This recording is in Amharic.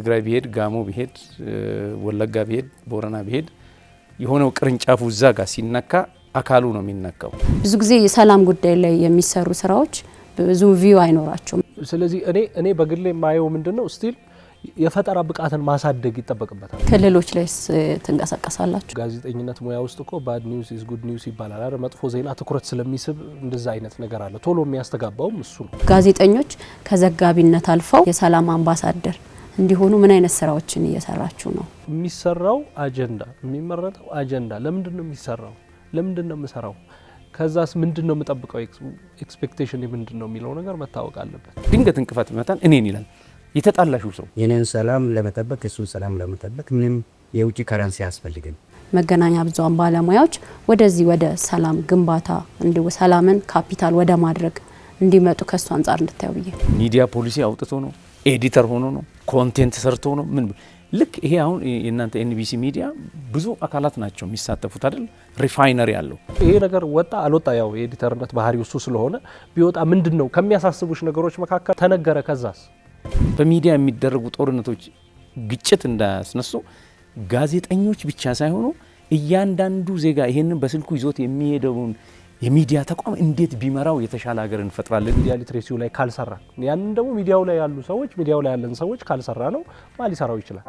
ትግራይ ቢሄድ ጋሞ ቢሄድ ወለጋ ቢሄድ ቦረና ቢሄድ የሆነው ቅርንጫፉ እዛ ጋር ሲነካ አካሉ ነው የሚነካው። ብዙ ጊዜ የሰላም ጉዳይ ላይ የሚሰሩ ስራዎች ብዙ ቪው አይኖራቸውም። ስለዚህ እኔ በግሌ ማየው ምንድነው ስቲል የፈጠራ ብቃትን ማሳደግ ይተበቅበታል። ክልሎች ላይስ ተንቀሳቀሳላችሁ? ጋዜጠኝነት ሙያ ውስጥ እኮ ባድ ኒውስ ኢዝ ጉድ ኒውስ ይባላል አይደል? መጥፎ ዜና ትኩረት ስለሚስብ እንደዛ አይነት ነገር አለ። ቶሎ የሚያስተጋባውም እሱ ነው። ጋዜጠኞች ከዘጋቢነት አልፈው የሰላም አምባሳደር እንዲሆኑ ምን አይነት ስራዎችን እየሰራችሁ ነው? የሚሰራው አጀንዳ የሚመረጠው አጀንዳ ለምንድነው የሚሰራው? ለምንድነው የምሰራው? ከዛስ ምንድነው የምጠብቀው? ኤክስፔክቴሽን ምንድነው የሚለው ነገር መታወቅ አለበት። ድንገት እንቅፋት ይመጣል እኔን ይላል የተጣላሹ ሰው የኔን ሰላም ለመጠበቅ እሱን ሰላም ለመጠበቅ ምንም የውጭ ከረንሲ ያስፈልግም። መገናኛ ብዙሃን ባለሙያዎች ወደዚህ ወደ ሰላም ግንባታ እንዲው ሰላምን ካፒታል ወደ ማድረግ እንዲመጡ ከሱ አንፃር እንድታዩ ብዬ ሚዲያ ፖሊሲ አውጥቶ ነው ኤዲተር ሆኖ ነው ኮንቴንት ሰርቶ ነው ምን ልክ ይሄ አሁን የእናንተ ኤንቢሲ ሚዲያ ብዙ አካላት ናቸው የሚሳተፉት አይደል? ሪፋይነሪ ያለው ይሄ ነገር ወጣ አልወጣ ያው የኤዲተርነት ባህሪው እሱ ስለሆነ ቢወጣ ምንድነው ከሚያሳስቡሽ ነገሮች መካከል ተነገረ። ከዛስ በሚዲያ የሚደረጉ ጦርነቶች ግጭት እንዳያስነሱ ጋዜጠኞች ብቻ ሳይሆኑ እያንዳንዱ ዜጋ ይሄንን በስልኩ ይዞት የሚሄደውን የሚዲያ ተቋም እንዴት ቢመራው የተሻለ ሀገር እንፈጥራለን። ሚዲያ ሊትሬሲው ላይ ካልሰራ ያንን ደግሞ ሚዲያው ላይ ያሉ ሰዎች ሚዲያው ላይ ያለን ሰዎች ካልሰራ ነው ማን ሊሰራው ይችላል?